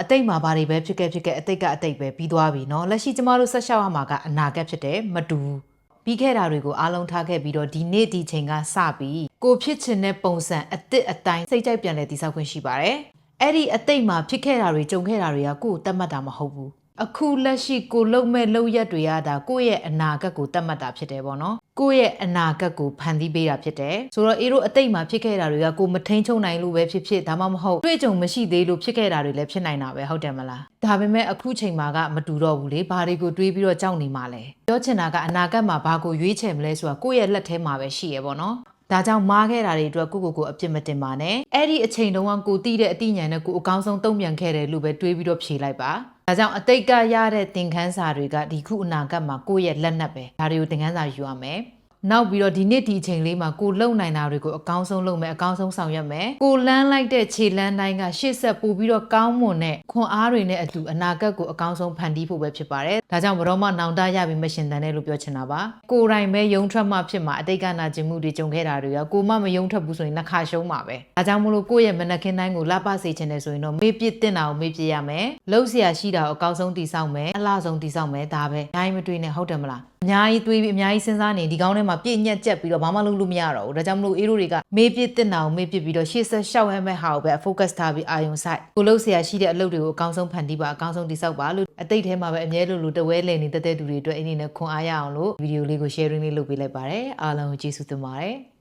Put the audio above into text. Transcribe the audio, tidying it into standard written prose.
တိတ်မှာဘာတွေပဲဖြစ်ခဲ့အတိတ်ကအတိတ်ပဲပြီးသွားပြီเนาะလက်ရှိကျမတို့ဆက်လျှောက်ရမှာကအနာဂတ်ဖြစ်တယ်မတူပြီးခဲ့တာတွေကိုအားလုံးထားခဲ့ပြီးတော့ဒီနေ့ဒီချိန်ကစပြီးကိုဖြစ်ချင်တဲ့ပုံစံအသစ်အတိုင်းစိတ်ကြိုက်ပြန်လဲတည်ဆောက်ခွင့်ရှိပါတယ်အဲ့ဒီအတိတ်မှာဖြစ်ခဲ့တာတွေကြုံခဲ့တာတွေကကိုယ်ကိုတတ်မှတ်တာမဟုတ်ဘူးအခုလက်ရှိကိုလုံမဲ့လုံရက်တွေရတာကိုယ့်ရဲ့အနာဂတ်ကိုတတ်မှတ်တာဖြစ်တယ်ပေါ့နော်ကိုယ့်ရဲ့အနာဂတ်ကိုဖန်တီးပေးတာဖြစ်တယ်ဆိုတော့အေးတို့အတိတ်မှာဖြစ်ခဲ့တာတွေကကိုမထိန်ချုံနိုင်လို့ပဲဖြစ်ဒါမှမဟုတ်တွေ့ကြုံမရှိသေးလို့ဖြစ်ခဲ့တာတွေလည်းဖြစ်နိုင်တာပဲဟုတ်တယ်မလားဒါပေမဲ့အခုချိန်မှာကမတူတော့ဘူးလေဘာတွေကိုတွေးပြီးတော့ကြောက်နေမှလဲပြောချင်တာကအနာဂတ်မှာဘာကိုရွေးချယ်မလဲဆိုတာကိုယ့်ရဲ့လက်ထဲမှာပဲရှိရပေါ့နော်ဒါကြောင့်မားခဲ့တာတွေအတွက်ကိုအပြစ်မတင်ပါနဲ့အဲ့ဒီအချိန်တုန်းကကိုတီးတဲ့အတိညာနဲ့ကိုအကောင်းဆုံးတုံ့ပြန်ခဲ့တယ်လို့ပဲတွေးပြီးတော့ဖြေလိုက်ပါဒါကြောင့်အတိတ်ကရတဲ့သင်ခန်းစာတွေကဒီခုအနာဂတ်မှာကိုယ့်ရဲ့လက်နက်ပဲဒါတွေကိုသင်ခန်းစာယူရမယ်နောက်ပြီးတော့ဒီနေ့ဒီအချိန်လေးမှာကိုလုံနိုင်တာတွေကိုအကောင်းဆုံးလုပ်မယ်အကောင်းဆုံးဆောင်ရွက်မယ်ကိုလန်းလိုက်တဲ့ခြေလန်းတိုင်းကရှေ့ဆက်ပို့ပြီးတော့ကောင်းမွန်တဲ့ခွန်အားတွေနဲ့အတူအနာဂတ်ကိုအကောင်းဆုံးဖန်တီးဖို့ပဲဖြစ်ပါတယ်ဒါကြောင့်ဘရောမနောင်တရပြီးမရှင်တန်တဲ့လို့ပြောချင်တာပါကိုယ်တိုင်ပဲယုံထွက်မှဖြစ်မှာအတိတ်ကနာကျင်မှုတွေကြုံခဲ့တာတွေကကိုမမယုံထွက်ဘူးဆိုရင်နှခါရှုံးမှာပဲဒါကြောင့်မလို့ကိုယ့်ရဲ့မနက်ခင်းတိုင်းကိုလှပစေချင်တယ်ဆိုရင်တော့မေ့ပြစ်တင်တာကိုမေ့ပြစ်ရမယ်လှုပ်เสียရှိတာကိုအကောင်းဆုံးတည်ဆောက်မယ်အလားဆုံးတည်ဆောက်မယ်ဒါပဲအများကြီးမတွေးနဲ့ဟုတ်တယ်မလားအများကြီးတွေးပြီးအများကြီးစဉ်းစားနေဒီကောင်းထဲမှာပြည့်ညက်ကြက်ပြီးတော့ဘာမှလုပ်လို့မရတော့ဘူးဒါကြောင့်မလို့အေးတို့တွေကမေးပြစ်တင်တာကိုမေးပြစ်ပြီးတော့ရှေ့ဆက်ရှောက်ရမယ့်ဟာကိုပဲ focus ထားပြီးအာရုံစိုက်ကိုလှုပ်เสียရှိတဲ့အလုပ်တွေကိုအကောင်းဆုံးဖန်တီးပါအကောင်းဆုံးတည်ဆောက်ပါလို့အတိတ်ထဲမှာပဲအမြဲလိုတဝဲလည်နေတဲ့သူတွေအတွက်အင်းနေနဲ့ခွန်အားရအောင်လို့ဗီဒီယိုလေးကို sharing လေးလုပ်ပေးလိုက်ပါတယ်အားလုံးကိုကျေးဇူးတင်ပါတယ်